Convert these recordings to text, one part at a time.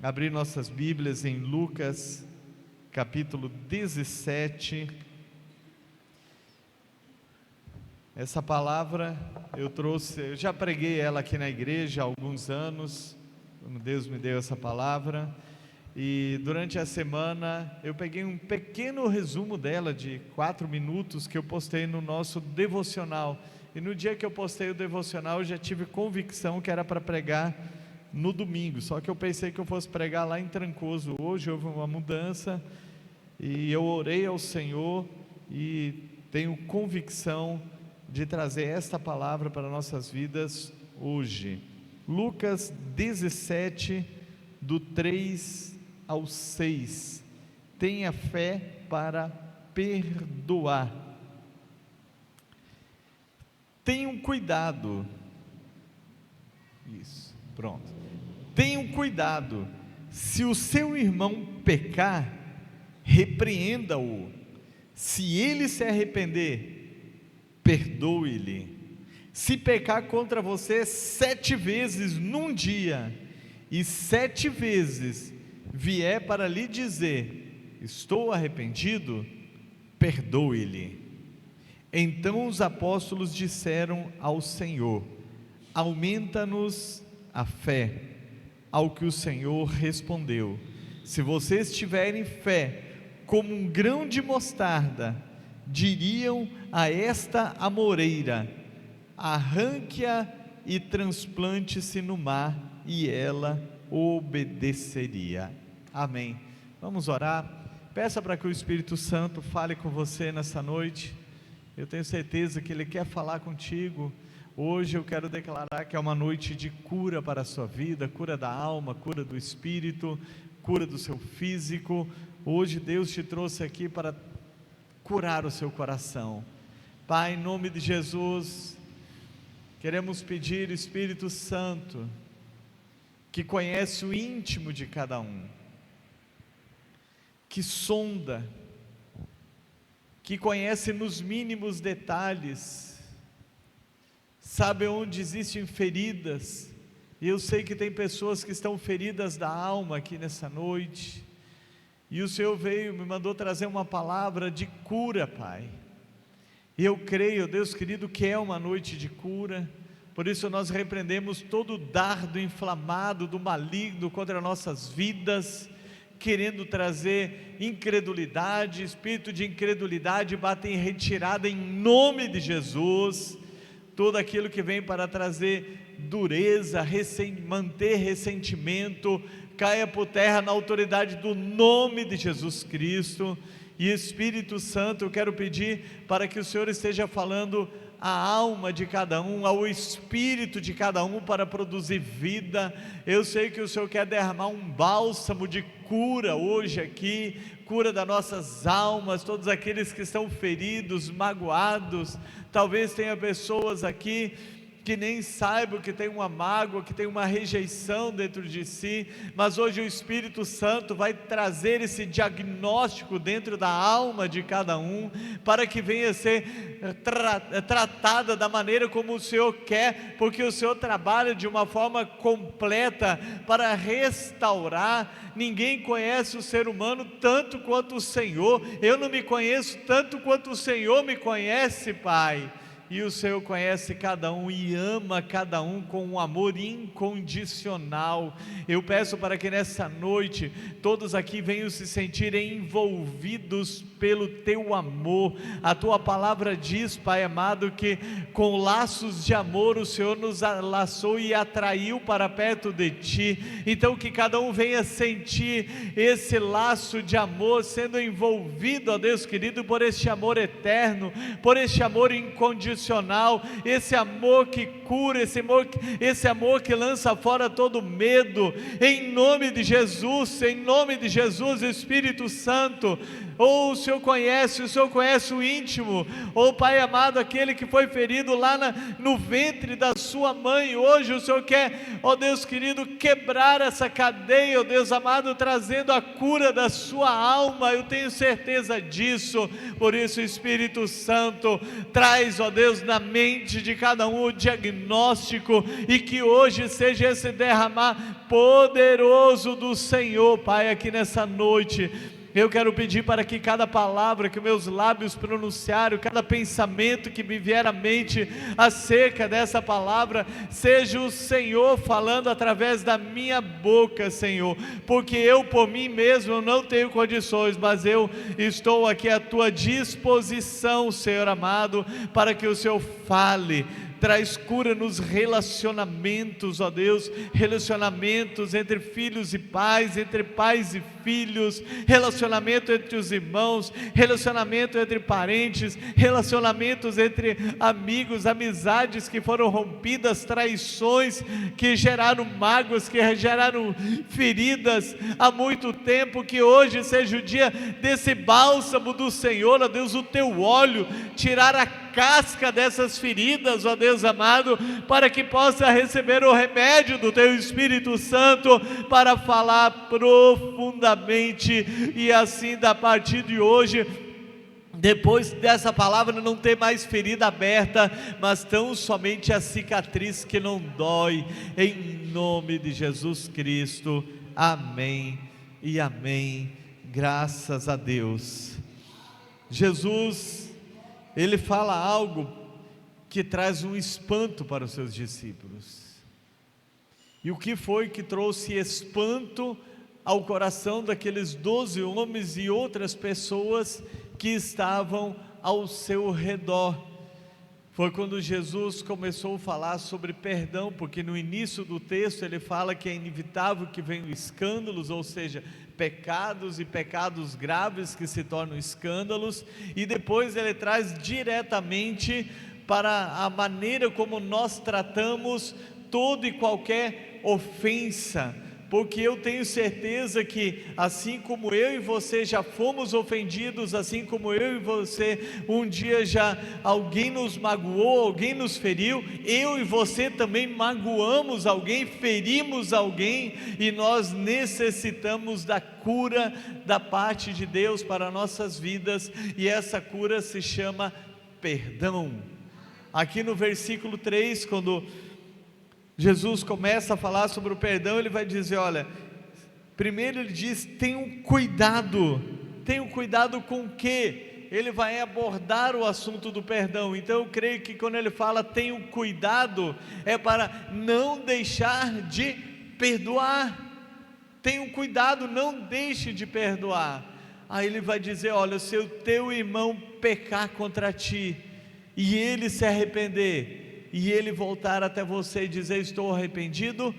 abrir nossas Bíblias em Lucas, capítulo 17. Essa palavra eu já preguei ela aqui na igreja há alguns anos, quando Deus me deu essa palavra, e durante a semana eu peguei um pequeno resumo dela de 4 minutos que eu postei no nosso devocional, e no dia que eu postei o devocional eu já tive convicção que era para pregar no domingo, só que eu pensei que eu fosse pregar lá em Trancoso. Hoje houve uma mudança e eu orei ao Senhor e tenho convicção de trazer esta palavra para nossas vidas hoje. Lucas 17, do 3 ao 6. Tenha fé para perdoar. Tenham cuidado. Isso, pronto. Tenham cuidado, se o seu irmão pecar, repreenda-o. Se ele se arrepender, perdoe-lhe. Se pecar contra você 7 vezes num dia, e 7 vezes vier para lhe dizer, estou arrependido, perdoe-lhe. Então os apóstolos disseram ao Senhor, aumenta-nos a fé. Ao que o Senhor respondeu, se vocês tiverem fé como um grão de mostarda, diriam a esta amoreira, arranque-a e transplante-se no mar, e ela obedeceria. Amém. Vamos orar. Peça para que o Espírito Santo fale com você nessa noite. Eu tenho certeza que Ele quer falar contigo. Hoje eu quero declarar que é uma noite de cura para a sua vida, cura da alma, cura do espírito, cura do seu físico. Hoje Deus te trouxe aqui para curar o seu coração. Pai, em nome de Jesus, queremos pedir, Espírito Santo, que conhece o íntimo de cada um, que sonda, que conhece nos mínimos detalhes, sabe onde existem feridas, e eu sei que tem pessoas que estão feridas da alma aqui nessa noite, e o Senhor me mandou trazer uma palavra de cura, Pai, e eu creio, Deus querido, que é uma noite de cura. Por isso nós repreendemos todo o dardo inflamado do maligno contra nossas vidas, querendo trazer incredulidade, espírito de incredulidade, bate em retirada em nome de Jesus. Tudo aquilo que vem para trazer dureza, manter ressentimento, caia por terra na autoridade do nome de Jesus Cristo. E Espírito Santo, eu quero pedir para que o Senhor esteja falando a alma de cada um, ao espírito de cada um, para produzir vida. Eu sei que o Senhor quer derramar um bálsamo de cura hoje aqui, cura das nossas almas, todos aqueles que estão feridos, magoados. Talvez tenha pessoas aqui que nem saibam que tem uma mágoa, que tem uma rejeição dentro de si, mas hoje o Espírito Santo vai trazer esse diagnóstico dentro da alma de cada um, para que venha a ser tratada da maneira como o Senhor quer, porque o Senhor trabalha de uma forma completa para restaurar. Ninguém conhece o ser humano tanto quanto o Senhor. Eu não me conheço tanto quanto o Senhor me conhece, Pai. E o Senhor conhece cada um e ama cada um com um amor incondicional. Eu peço para que nessa noite todos aqui venham se sentirem envolvidos pelo Teu amor. A Tua palavra diz, Pai amado, que com laços de amor o Senhor nos laçou e atraiu para perto de Ti. Então que cada um venha sentir esse laço de amor sendo envolvido, ó Deus querido, por este amor eterno, por este amor incondicional, esse amor que cura, esse amor que lança fora todo medo. Em nome de Jesus, Espírito Santo, ou o Senhor conhece o íntimo, ou Pai amado, aquele que foi ferido lá no ventre da sua mãe. Hoje o Senhor quer, ó Deus querido, quebrar essa cadeia, ó Deus amado, trazendo a cura da sua alma. Eu tenho certeza disso. Por isso, Espírito Santo, traz, ó Deus, na mente de cada um o diagnóstico, e que hoje seja esse derramar poderoso do Senhor, Pai, aqui nessa noite. Eu quero pedir para que cada palavra que meus lábios pronunciaram, cada pensamento que me vier à mente acerca dessa palavra, seja o Senhor falando através da minha boca, Senhor, porque eu por mim mesmo eu não tenho condições, mas eu estou aqui à tua disposição, Senhor amado, para que o Senhor fale. Traz cura nos relacionamentos, ó Deus, relacionamentos entre filhos e pais, entre pais e filhos, relacionamento entre os irmãos, relacionamento entre parentes, relacionamentos entre amigos, amizades que foram rompidas, traições que geraram mágoas, que geraram feridas há muito tempo. Que hoje seja o dia desse bálsamo do Senhor, ó Deus, o teu óleo, tirar a casca dessas feridas, ó Deus amado, para que possa receber o remédio do teu Espírito Santo, para falar profundamente, e assim da partir de hoje, depois dessa palavra, não ter mais ferida aberta, mas tão somente a cicatriz que não dói, em nome de Jesus Cristo, amém e amém. Graças a Deus. Jesus, ele fala algo que traz um espanto para os seus discípulos. E o que foi que trouxe espanto ao coração daqueles 12 homens e outras pessoas que estavam ao seu redor? Foi quando Jesus começou a falar sobre perdão, porque no início do texto ele fala que é inevitável que venham escândalos, ou seja, pecados e pecados graves que se tornam escândalos, e depois ele traz diretamente para a maneira como nós tratamos toda e qualquer ofensa, porque eu tenho certeza que assim como eu e você já fomos ofendidos, assim como eu e você um dia já alguém nos magoou, alguém nos feriu, eu e você também magoamos alguém, ferimos alguém, e nós necessitamos da cura da parte de Deus para nossas vidas, e essa cura se chama perdão. Aqui no versículo 3, quando Jesus começa a falar sobre o perdão, ele vai dizer, olha, primeiro ele diz, tenham cuidado com o quê? Ele vai abordar o assunto do perdão. Então eu creio que quando ele fala tenham cuidado, é para não deixar de perdoar. Tenham cuidado, não deixe de perdoar. Aí ele vai dizer, olha, se o teu irmão pecar contra ti, e ele se arrepender, e ele voltar até você e dizer, estou arrependido,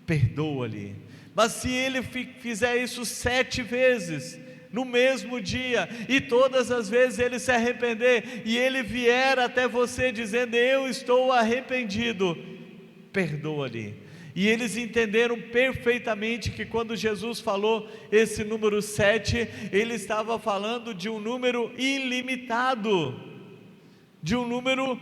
perdoa-lhe. Mas se ele fizer isso 7 vezes, no mesmo dia, e todas as vezes ele se arrepender, e ele vier até você dizendo, eu estou arrependido, perdoa-lhe. E eles entenderam perfeitamente que quando Jesus falou esse número 7, ele estava falando de um número ilimitado, de um número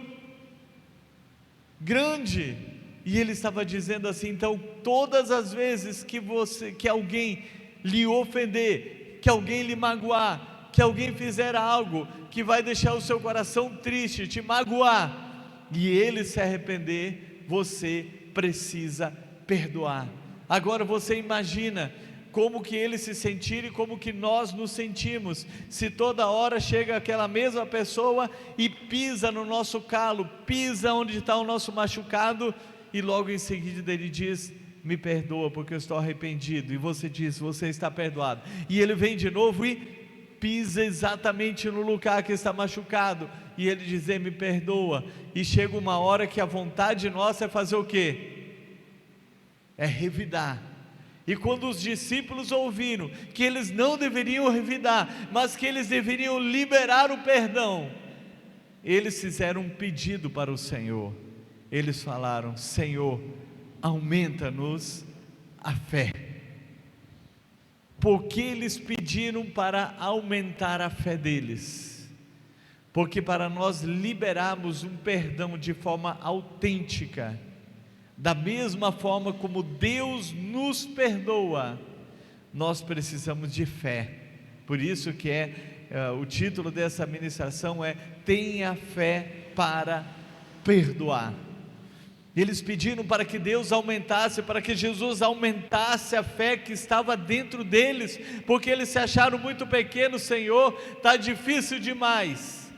grande, e ele estava dizendo assim, então todas as vezes que alguém lhe ofender, que alguém lhe magoar, que alguém fizer algo que vai deixar o seu coração triste, te magoar, e ele se arrepender, você precisa perdoar. Agora você imagina como que ele se sentir e como que nós nos sentimos, se toda hora chega aquela mesma pessoa e pisa no nosso calo, pisa onde está o nosso machucado, e logo em seguida ele diz, me perdoa porque eu estou arrependido, e você diz, você está perdoado, e ele vem de novo e pisa exatamente no lugar que está machucado, e ele diz, me perdoa, e chega uma hora que a vontade nossa é fazer o quê? É revidar. E quando os discípulos ouviram que eles não deveriam revidar, mas que eles deveriam liberar o perdão, eles fizeram um pedido para o Senhor. Eles falaram, Senhor, aumenta-nos a fé. Porque eles pediram para aumentar a fé deles. Porque para nós liberarmos um perdão de forma autêntica, da mesma forma como Deus nos perdoa, nós precisamos de fé. Por isso que o título dessa ministração é: tenha fé para perdoar. Eles pediram para que Deus aumentasse, para que Jesus aumentasse a fé que estava dentro deles, porque eles se acharam muito pequenos. Senhor, está difícil demais.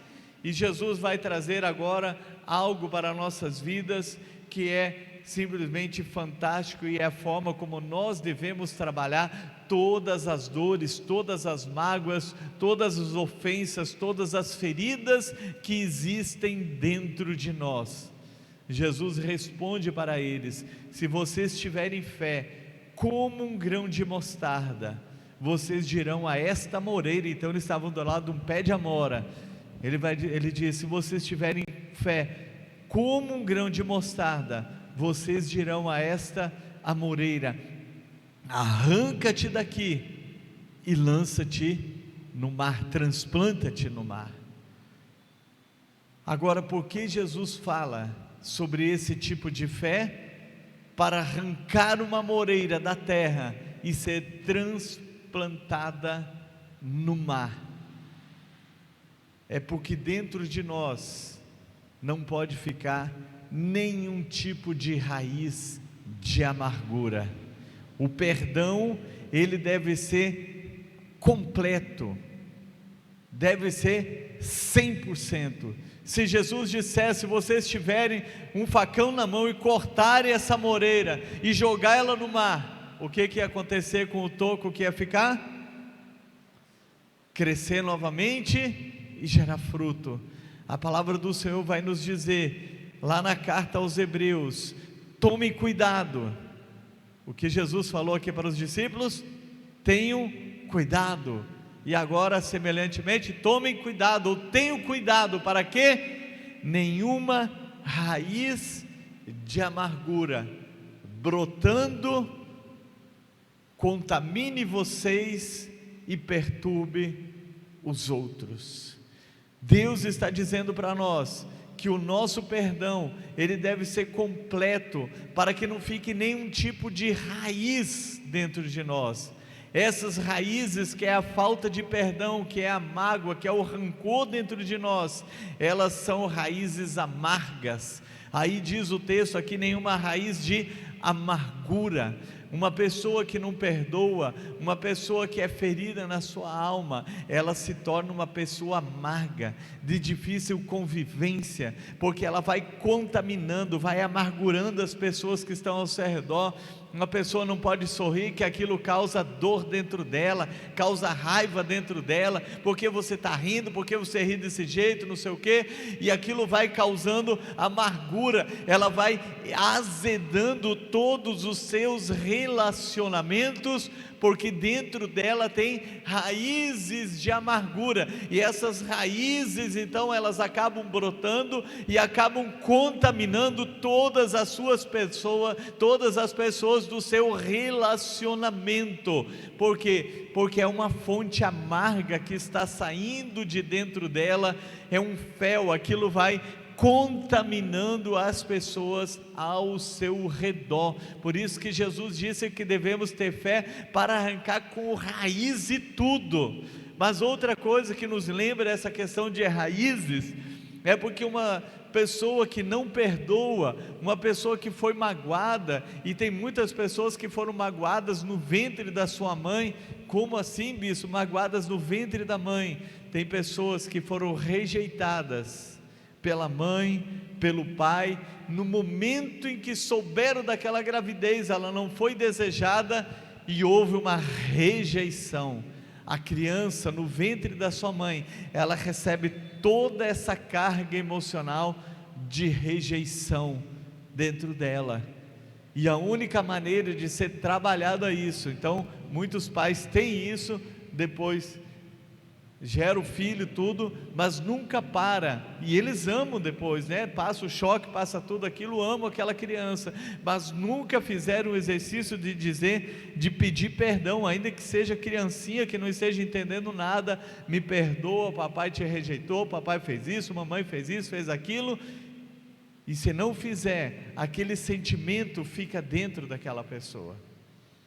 E Jesus vai trazer agora algo para nossas vidas que é simplesmente fantástico, e é a forma como nós devemos trabalhar todas as dores, todas as mágoas, todas as ofensas, todas as feridas que existem dentro de nós. Jesus responde para eles: se vocês tiverem fé como um grão de mostarda, vocês dirão a esta moreira. Então eles estavam do lado de um pé de amora. Ele diz: se vocês tiverem fé como um grão de mostarda, vocês dirão a esta amoreira: arranca-te daqui e lança-te no mar, transplanta-te no mar. Agora, por que Jesus fala sobre esse tipo de fé? Para arrancar uma moreira da terra e ser transplantada no mar. É porque dentro de nós não pode ficar nenhum tipo de raiz de amargura. O perdão, ele deve ser completo, deve ser 100%. Se Jesus dissesse: vocês tiverem um facão na mão e cortarem essa moreira e jogar ela no mar, o que ia acontecer com o toco que ia ficar? Crescer novamente e gerar fruto. A palavra do Senhor vai nos dizer, lá na carta aos Hebreus: tomem cuidado. O que Jesus falou aqui para os discípulos: tenham cuidado. E agora, semelhantemente, tomem cuidado, ou tenham cuidado, para que nenhuma raiz de amargura brotando contamine vocês e perturbe os outros. Deus está dizendo para nós que o nosso perdão, ele deve ser completo, para que não fique nenhum tipo de raiz dentro de nós. Essas raízes, que é a falta de perdão, que é a mágoa, que é o rancor dentro de nós, elas são raízes amargas. Aí diz o texto aqui: nenhuma raiz de amargura. Uma pessoa que não perdoa, uma pessoa que é ferida na sua alma, ela se torna uma pessoa amarga, de difícil convivência, porque ela vai contaminando, vai amargurando as pessoas que estão ao seu redor. Uma pessoa não pode sorrir, que aquilo causa dor dentro dela, causa raiva dentro dela. Porque você está rindo, porque você ri desse jeito, não sei o que, e aquilo vai causando amargura, ela vai azedando todos os seus relacionamentos, porque dentro dela tem raízes de amargura, e essas raízes então elas acabam brotando e acabam contaminando todas as pessoas do seu relacionamento. Por quê? Porque é uma fonte amarga que está saindo de dentro dela, é um fel, aquilo vai contaminando as pessoas ao seu redor. Por isso que Jesus disse que devemos ter fé para arrancar com raiz e tudo. Mas outra coisa que nos lembra essa questão de raízes, é porque uma pessoa que não perdoa, uma pessoa que foi magoada, e tem muitas pessoas que foram magoadas no ventre da sua mãe. Como assim, bispo? Magoadas no ventre da mãe. Tem pessoas que foram rejeitadas pela mãe, pelo pai, no momento em que souberam daquela gravidez, ela não foi desejada e houve uma rejeição. A criança no ventre da sua mãe, ela recebe toda essa carga emocional de rejeição dentro dela, e a única maneira de ser trabalhado é isso. Então muitos pais têm isso, depois gera o filho, tudo, mas nunca para, e eles amam depois, né? Passa o choque, passa tudo aquilo, amam aquela criança, mas nunca fizeram o exercício de dizer, de pedir perdão, ainda que seja criancinha que não esteja entendendo nada, me perdoa, papai te rejeitou, papai fez isso, mamãe fez isso, fez aquilo, e se não fizer, aquele sentimento fica dentro daquela pessoa.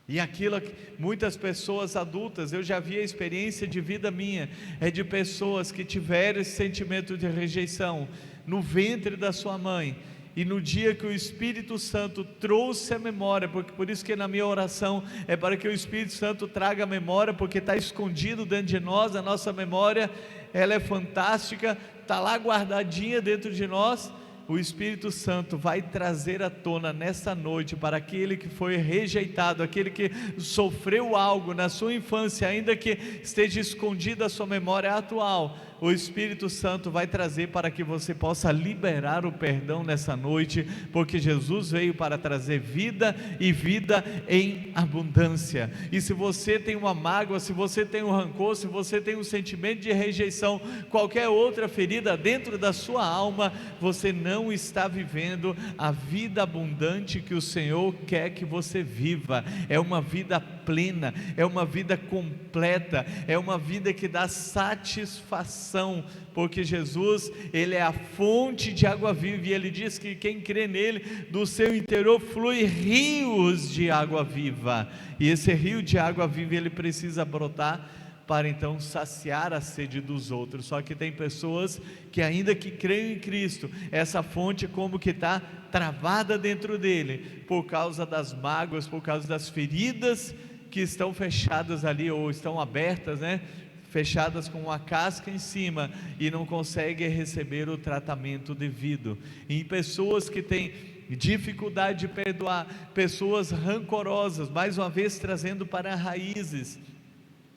E aquilo, muitas pessoas adultas, eu já vi a experiência de vida minha, é de pessoas que tiveram esse sentimento de rejeição no ventre da sua mãe, e no dia que o Espírito Santo trouxe a memória, porque por isso que na minha oração é para que o Espírito Santo traga a memória, porque está escondido dentro de nós, a nossa memória, ela é fantástica, está lá guardadinha dentro de nós. O Espírito Santo vai trazer à tona nessa noite, para aquele que foi rejeitado, aquele que sofreu algo na sua infância, ainda que esteja escondida a sua memória atual, o Espírito Santo vai trazer para que você possa liberar o perdão nessa noite, porque Jesus veio para trazer vida, e vida em abundância. E se você tem uma mágoa, se você tem um rancor, se você tem um sentimento de rejeição, qualquer outra ferida dentro da sua alma, você não está vivendo a vida abundante que o Senhor quer que você viva. É uma vida plena, é uma vida completa, é uma vida que dá satisfação, porque Jesus, Ele é a fonte de água viva, e Ele diz que quem crê nele, do seu interior flui rios de água viva, e esse rio de água viva, ele precisa brotar, para então saciar a sede dos outros. Só que tem pessoas que ainda que creem em Cristo, essa fonte como que está travada dentro dele, por causa das mágoas, por causa das feridas que estão fechadas ali, ou estão abertas, né? Fechadas com uma casca em cima, e não conseguem receber o tratamento devido. E pessoas que têm dificuldade de perdoar, pessoas rancorosas, mais uma vez trazendo para raízes,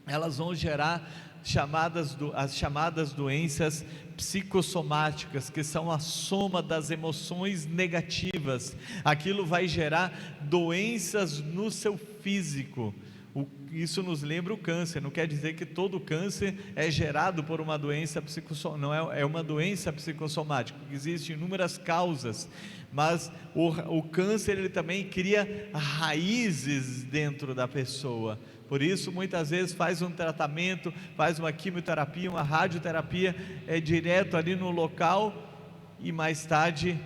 elas vão gerar as chamadas doenças psicossomáticas, que são a soma das emoções negativas. Aquilo vai gerar doenças no seu físico. Isso nos lembra o câncer. Não quer dizer que todo câncer é gerado por uma doença psicossomática, não é uma doença psicossomática, existem inúmeras causas, mas o câncer, ele também cria raízes dentro da pessoa. Por isso muitas vezes faz um tratamento, faz uma quimioterapia, uma radioterapia, é direto ali no local, e mais tarde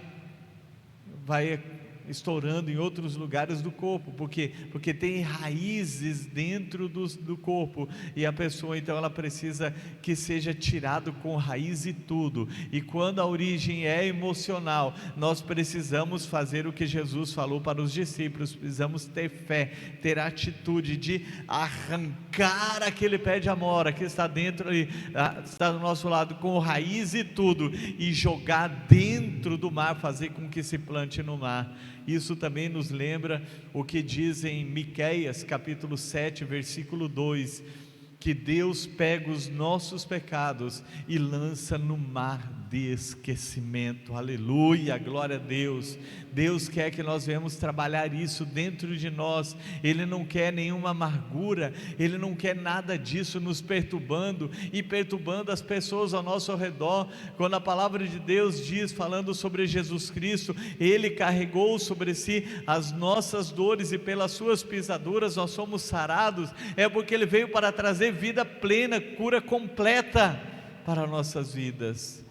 vai estourando em outros lugares do corpo, porque tem raízes dentro do corpo, e a pessoa então ela precisa que seja tirado com raiz e tudo. E quando a origem é emocional, nós precisamos fazer o que Jesus falou para os discípulos, precisamos ter fé, ter a atitude de arrancar aquele pé de amora que está dentro ali, está do nosso lado, com raiz e tudo, e jogar dentro do mar, fazer com que se plante no mar. Isso também nos lembra o que diz em Miqueias capítulo 7 versículo 2, que Deus pega os nossos pecados e lança no mar de esquecimento. Aleluia, glória a Deus. Deus quer que nós venhamos trabalhar isso dentro de nós. Ele não quer nenhuma amargura, Ele não quer nada disso nos perturbando e perturbando as pessoas ao nosso redor. Quando a palavra de Deus diz, falando sobre Jesus Cristo, Ele carregou sobre si as nossas dores, e pelas suas pisaduras nós somos sarados, é porque Ele veio para trazer vida plena, cura completa para nossas vidas.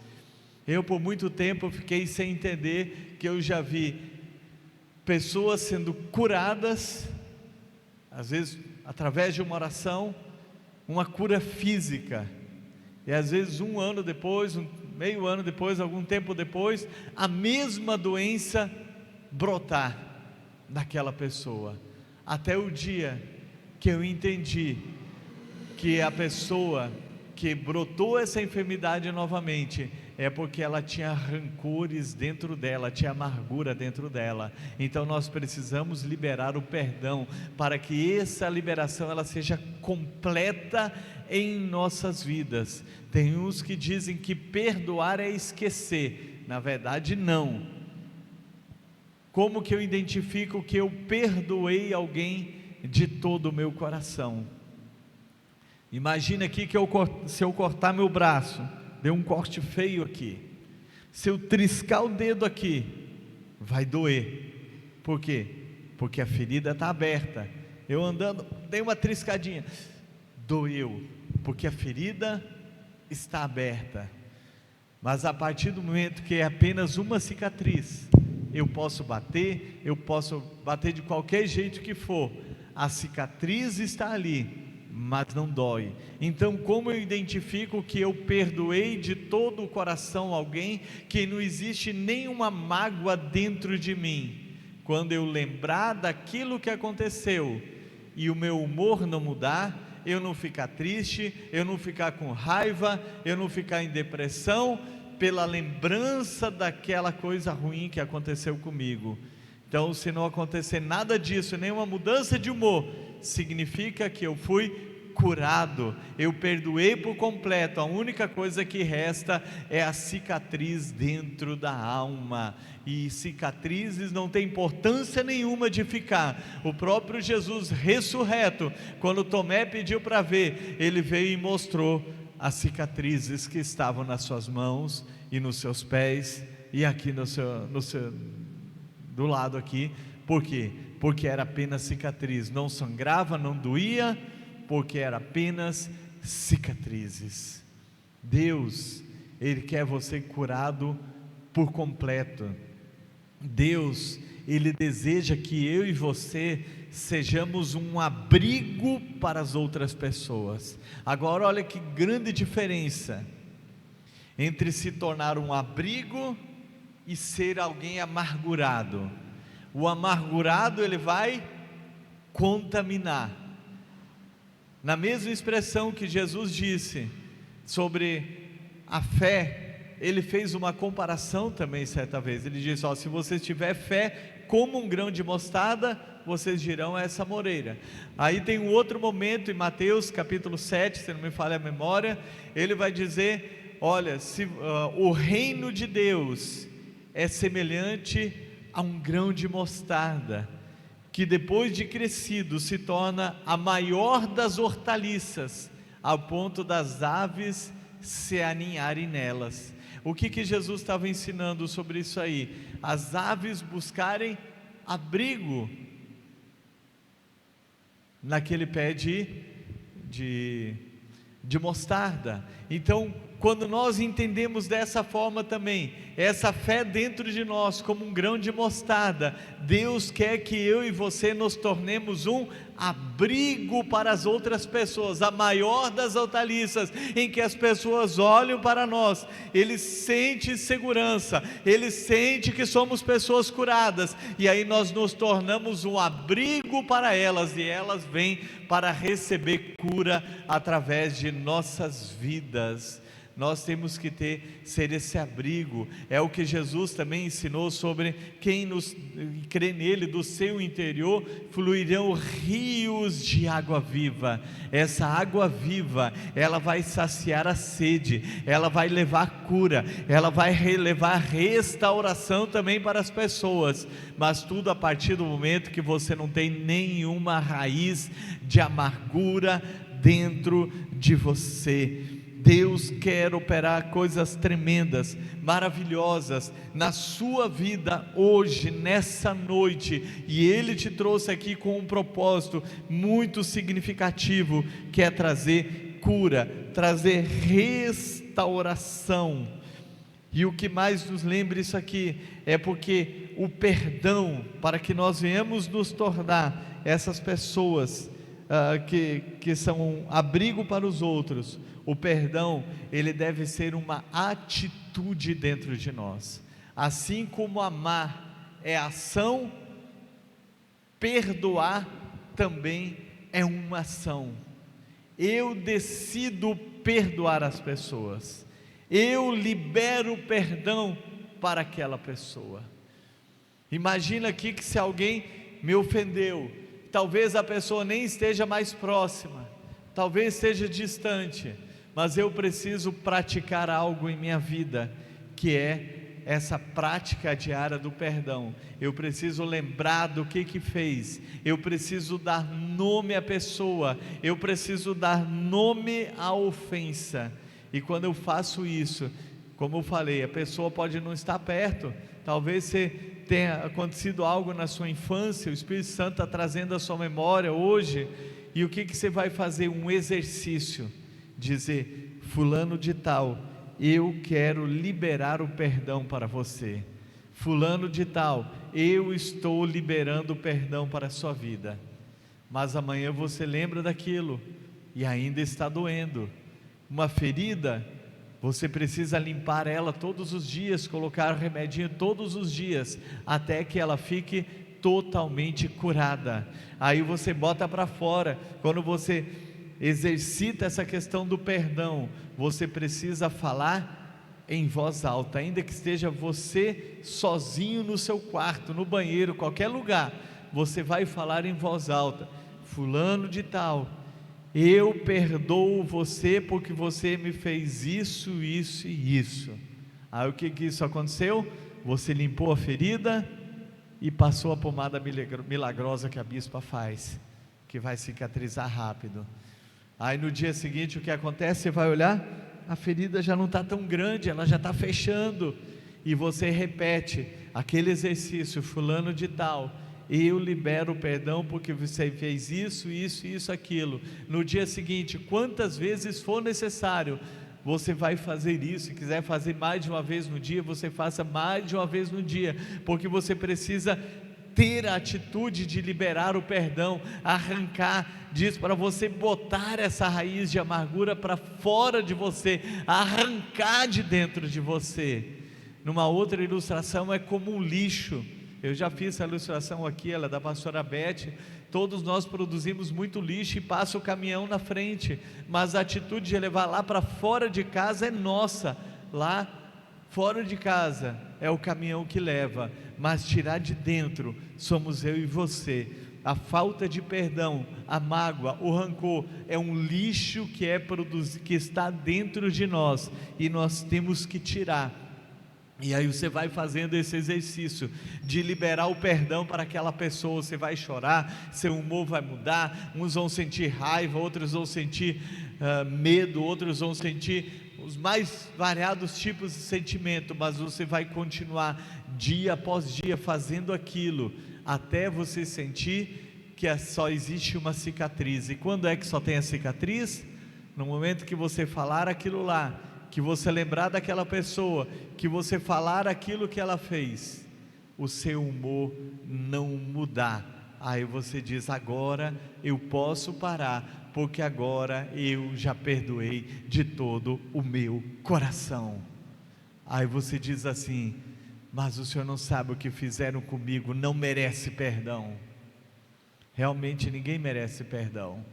Eu por muito tempo fiquei sem entender que eu já vi pessoas sendo curadas, às vezes através de uma oração, uma cura física, e às vezes um ano depois, meio ano depois, algum tempo depois, a mesma doença brotar daquela pessoa, até o dia que eu entendi que a pessoa que brotou essa enfermidade novamente, é porque ela tinha rancores dentro dela, tinha amargura dentro dela. Então nós precisamos liberar o perdão, para que essa liberação ela seja completa em nossas vidas. Tem uns que dizem que perdoar é esquecer, na verdade não. Como que eu identifico que eu perdoei alguém de todo o meu coração? Imagina aqui que se eu cortar meu braço, deu um corte feio aqui. Se eu triscar o dedo aqui, vai doer. Por quê? Porque a ferida está aberta. Eu andando, dei uma triscadinha, doeu, porque a ferida está aberta. Mas a partir do momento que é apenas uma cicatriz, eu posso bater de qualquer jeito que for, a cicatriz está ali, mas não dói. Então, como eu identifico que eu perdoei de todo o coração alguém, que não existe nenhuma mágoa dentro de mim? Quando eu lembrar daquilo que aconteceu e o meu humor não mudar, eu não ficar triste, eu não ficar com raiva, eu não ficar em depressão pela lembrança daquela coisa ruim que aconteceu comigo. Então, se não acontecer nada disso, nenhuma mudança de humor, significa que eu fui curado, eu perdoei por completo. A única coisa que resta é a cicatriz dentro da alma, e cicatrizes não tem importância nenhuma de ficar. O próprio Jesus ressurreto, quando Tomé pediu para ver, ele veio e mostrou as cicatrizes que estavam nas suas mãos e nos seus pés, e aqui do lado aqui. Por quê? Porque era apenas cicatriz, não sangrava, não doía, porque era apenas cicatrizes. Deus, Ele quer você curado por completo. Deus, Ele deseja que eu e você sejamos um abrigo para as outras pessoas. Agora olha que grande diferença entre se tornar um abrigo e ser alguém amargurado. O amargurado, ele vai contaminar. Na mesma expressão que Jesus disse sobre a fé, ele fez uma comparação também certa vez. Ele disse: se você tiver fé como um grão de mostarda, vocês dirão a essa moreira. Aí tem um outro momento em Mateus capítulo 7, se não me falha a memória, ele vai dizer: olha, o reino de Deus é semelhante a um grão de mostarda, que depois de crescido se torna a maior das hortaliças, ao ponto das aves se aninharem nelas. O que Jesus estava ensinando sobre isso aí? As aves buscarem abrigo naquele pé de mostarda. Então, quando nós entendemos dessa forma também, essa fé dentro de nós como um grão de mostarda, Deus quer que eu e você nos tornemos um abrigo para as outras pessoas, a maior das hortaliças, em que as pessoas olham para nós, eles sentem segurança, eles sentem que somos pessoas curadas, e aí nós nos tornamos um abrigo para elas, e elas vêm para receber cura através de nossas vidas. Nós temos que ser esse abrigo. É o que Jesus também ensinou sobre quem crê nele, do seu interior fluirão rios de água viva. Essa água viva, ela vai saciar a sede, ela vai levar cura, ela vai levar restauração também para as pessoas, mas tudo a partir do momento que você não tem nenhuma raiz de amargura dentro de você. Deus quer operar coisas tremendas, maravilhosas na sua vida hoje, nessa noite, e Ele te trouxe aqui com um propósito muito significativo, que é trazer cura, trazer restauração. E o que mais nos lembra isso aqui, é porque o perdão, para que nós venhamos nos tornar essas pessoas que são um abrigo para os outros, o perdão, ele deve ser uma atitude dentro de nós. Assim como amar é ação, perdoar também é uma ação. Eu decido perdoar as pessoas, eu libero perdão para aquela pessoa. Imagina aqui que se alguém me ofendeu, talvez a pessoa nem esteja mais próxima, talvez esteja distante, mas eu preciso praticar algo em minha vida, que é essa prática diária do perdão. Eu preciso lembrar do que fez, eu preciso dar nome à pessoa, eu preciso dar nome à ofensa. E quando eu faço isso, como eu falei, a pessoa pode não estar perto, talvez tenha acontecido algo na sua infância, o Espírito Santo está trazendo a sua memória hoje, e o que você vai fazer? Um exercício, dizer: fulano de tal, eu quero liberar o perdão para você. Fulano de tal, eu estou liberando o perdão para a sua vida. Mas amanhã você lembra daquilo e ainda está doendo. Uma ferida, você precisa limpar ela todos os dias, colocar remedinho todos os dias, até que ela fique totalmente curada. Aí você bota para fora. Quando você exercita essa questão do perdão, você precisa falar em voz alta, ainda que esteja você sozinho no seu quarto, no banheiro, qualquer lugar, você vai falar em voz alta: fulano de tal, eu perdoo você porque você me fez isso, isso e isso. Aí o que isso aconteceu? Você limpou a ferida e passou a pomada milagrosa que a bispa faz, que vai cicatrizar rápido. Aí no dia seguinte o que acontece? Você vai olhar, a ferida já não está tão grande, ela já está fechando, e você repete aquele exercício: fulano de tal, eu libero o perdão porque você fez isso, isso, isso, aquilo. No dia seguinte, quantas vezes for necessário, você vai fazer isso. Se quiser fazer mais de uma vez no dia, você faça mais de uma vez no dia, porque você precisa ter a atitude de liberar o perdão, arrancar, diz para você botar essa raiz de amargura para fora de você, arrancar de dentro de você. Numa outra ilustração, é como um lixo. Eu já fiz essa ilustração aqui, ela é da pastora Beth. Todos nós produzimos muito lixo e passa o caminhão na frente, mas a atitude de levar lá para fora de casa é nossa. Lá fora de casa é o caminhão que leva, mas tirar de dentro somos eu e você. A falta de perdão, a mágoa, o rancor é um lixo que está dentro de nós, e nós temos que tirar. E aí você vai fazendo esse exercício de liberar o perdão para aquela pessoa. Você vai chorar, seu humor vai mudar, uns vão sentir raiva, outros vão sentir medo, outros vão sentir os mais variados tipos de sentimento, mas você vai continuar dia após dia fazendo aquilo, até você sentir que só existe uma cicatriz. E quando é que só tem a cicatriz? No momento que você falar aquilo lá, que você lembrar daquela pessoa, que você falar aquilo que ela fez, o seu humor não mudar. Aí você diz: agora eu posso parar, porque agora eu já perdoei de todo o meu coração. Aí você diz assim: mas o senhor não sabe o que fizeram comigo, não merece perdão. Realmente ninguém merece perdão.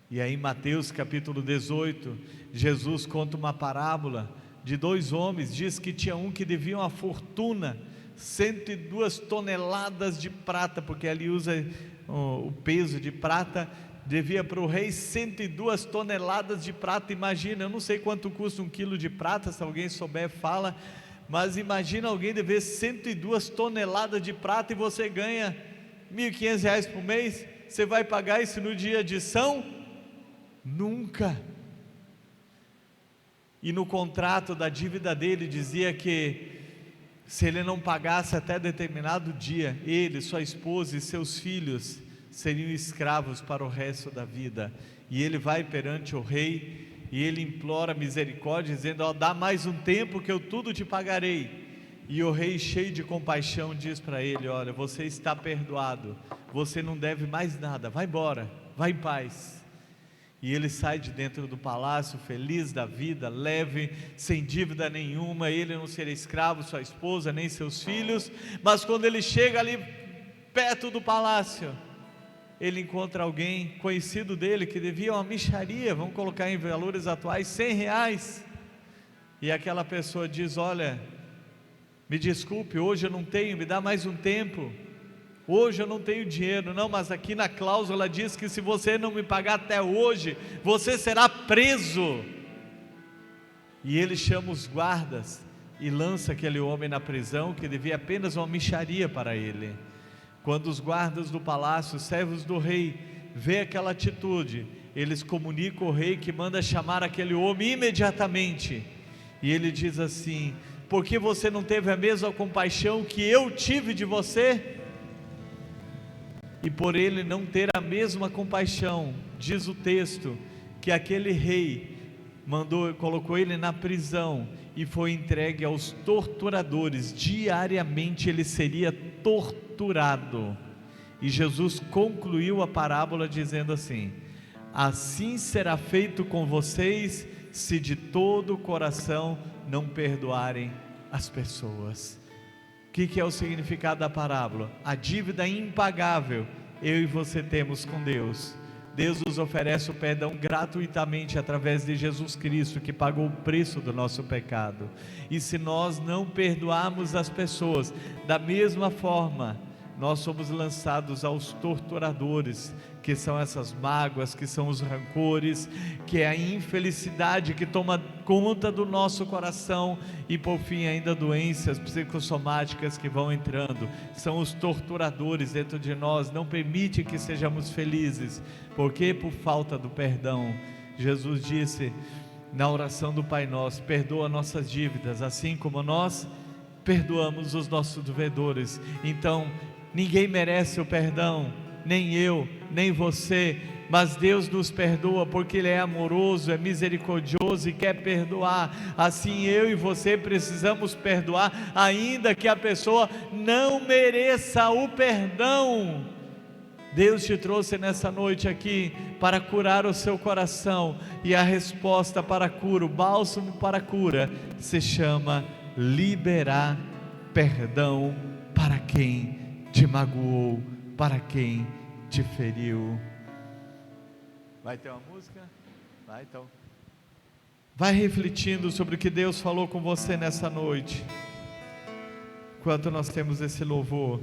E aí em Mateus capítulo 18, Jesus conta uma parábola de dois homens. Diz que tinha um que devia uma fortuna, 102 toneladas de prata, porque ali usa o peso de prata. Devia para o rei 102 toneladas de prata. Imagina, eu não sei quanto custa um quilo de prata, se alguém souber fala, mas imagina alguém dever 102 toneladas de prata e você ganha R$1.500 por mês. Você vai pagar isso no dia de São? Nunca. E no contrato da dívida dele dizia que se ele não pagasse até determinado dia, ele, sua esposa e seus filhos seriam escravos para o resto da vida. E ele vai perante o rei e ele implora misericórdia, dizendo: ó, dá mais um tempo que eu tudo te pagarei. E o rei, cheio de compaixão, diz para ele: olha, você está perdoado, você não deve mais nada, vai embora, vai em paz. E ele sai de dentro do palácio feliz da vida, leve, sem dívida nenhuma. Ele não será escravo, sua esposa, nem seus filhos. Mas quando ele chega ali perto do palácio, ele encontra alguém conhecido dele que devia uma mixaria, vamos colocar em valores atuais, R$100. E aquela pessoa diz: olha, me desculpe, hoje eu não tenho, me dá mais um tempo. Hoje eu não tenho dinheiro. Não, mas aqui na cláusula diz que se você não me pagar até hoje, você será preso. E ele chama os guardas, e lança aquele homem na prisão, que devia apenas uma mixaria para ele. Quando os guardas do palácio, servos do rei, vê aquela atitude, eles comunicam ao rei, que manda chamar aquele homem imediatamente, e ele diz assim: por que você não teve a mesma compaixão que eu tive de você? E por ele não ter a mesma compaixão, diz o texto, que aquele rei colocou ele na prisão, e foi entregue aos torturadores. Diariamente ele seria torturado, e Jesus concluiu a parábola dizendo assim: assim será feito com vocês, se de todo o coração não perdoarem as pessoas. O que é o significado da parábola? A dívida impagável eu e você temos com Deus. Deus nos oferece o perdão gratuitamente através de Jesus Cristo, que pagou o preço do nosso pecado. E se nós não perdoarmos as pessoas, da mesma forma, nós somos lançados aos torturadores, que são essas mágoas, que são os rancores, que é a infelicidade que toma conta do nosso coração, e por fim ainda doenças psicossomáticas que vão entrando. São os torturadores dentro de nós, não permite que sejamos felizes, porque por falta do perdão. Jesus disse na oração do Pai Nosso: perdoa nossas dívidas, assim como nós perdoamos os nossos devedores. Então, ninguém merece o perdão, nem eu, nem você, mas Deus nos perdoa porque Ele é amoroso, é misericordioso e quer perdoar. Assim eu e você precisamos perdoar, ainda que a pessoa não mereça o perdão. Deus te trouxe nessa noite aqui para curar o seu coração, e a resposta para a cura, o bálsamo para a cura, se chama liberar perdão para quem te magoou, para quem te feriu. Vai ter uma música? Vai então. Vai refletindo sobre o que Deus falou com você nessa noite, enquanto nós temos esse louvor.